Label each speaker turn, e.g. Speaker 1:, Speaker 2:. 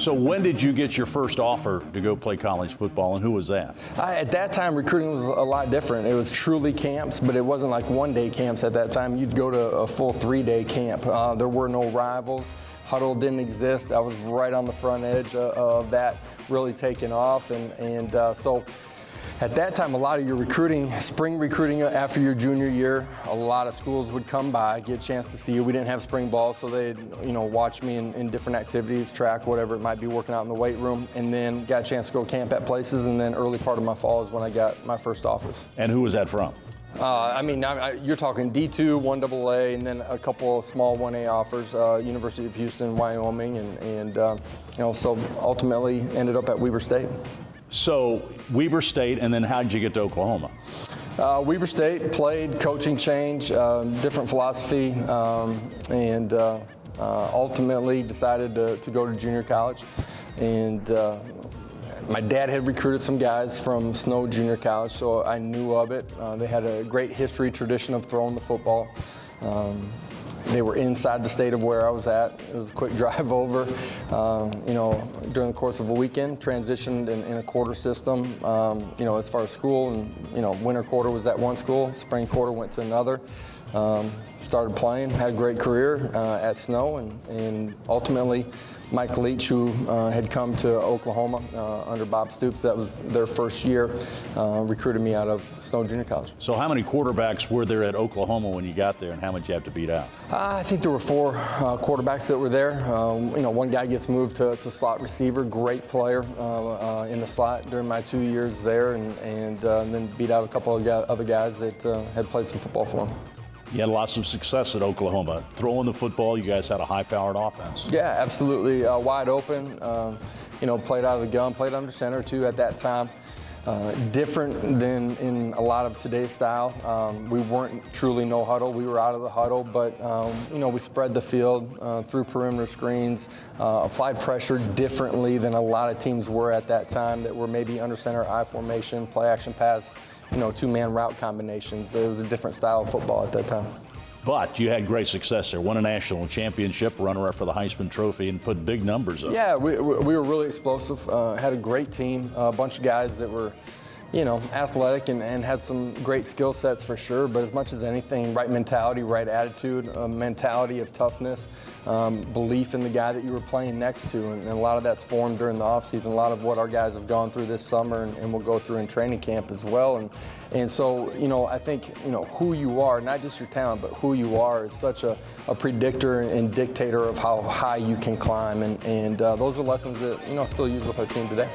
Speaker 1: So when did you get your first offer to go play college football, and who was that?
Speaker 2: At that time, recruiting was a lot different. It was truly camps, but it wasn't like one-day camps at that time. You'd go to a full 3-day camp. There were no rivals. Huddle didn't exist. I was right on the front edge of that really taking off, and so at that time, a lot of your recruiting, spring recruiting after your junior year, a lot of schools would come by, get a chance to see you. We didn't have spring ball, so they'd watch me in different activities, track, whatever it might be, working out in the weight room, and then got a chance to go camp at places, and then early part of my fall is when I got my first offers.
Speaker 1: And who was that from?
Speaker 2: You're talking D2, 1AA, and then a couple of small 1A offers, University of Houston, Wyoming, and so ultimately ended up at Weber State.
Speaker 1: So Weber State, and then how did you get to Oklahoma?
Speaker 2: Weber State, played, coaching change, different philosophy, and ultimately decided to go to junior college. And my dad had recruited some guys from Snow Junior College, so I knew of it. They had a great history, tradition of throwing the football. They were inside the state of where I was at. It was a quick drive over. During the course of a weekend, transitioned in a quarter system. As far as school, and winter quarter was at one school, spring quarter went to another. Started playing, had a great career at Snow, and ultimately Mike Leach, who had come to Oklahoma under Bob Stoops, that was their first year, recruited me out of Snow Junior College.
Speaker 1: So how many quarterbacks were there at Oklahoma when you got there, and how much did you have to beat out?
Speaker 2: I think there were 4 quarterbacks that were there. One guy gets moved to slot receiver, great player in the slot during my 2 years there, and then beat out a couple of other guys that had played some football for him.
Speaker 1: You had lots of success at Oklahoma. Throwing the football, you guys had a high-powered offense.
Speaker 2: Yeah, absolutely. Wide open. Played out of the gun, played under center too at that time. Different than in a lot of today's style. We weren't truly no huddle. We were out of the huddle, but we spread the field through perimeter screens, applied pressure differently than a lot of teams were at that time that were maybe under center, I formation, play action pass, 2-man route combinations. It was a different style of football at that time.
Speaker 1: But you had great success there. Won a national championship, runner-up for the Heisman Trophy, and put big numbers up.
Speaker 2: Yeah, we were really explosive. Had a great team, a bunch of guys that were, athletic and had some great skill sets for sure. But as much as anything, right mentality, right attitude, a mentality of toughness, belief in the guy that you were playing next to. And a lot of that's formed during the offseason. A lot of what our guys have gone through this summer and will go through in training camp as well. And so, I think, who you are, not just your talent, but who you are is such a predictor and dictator of how high you can climb. And those are lessons that, I still use with our team today.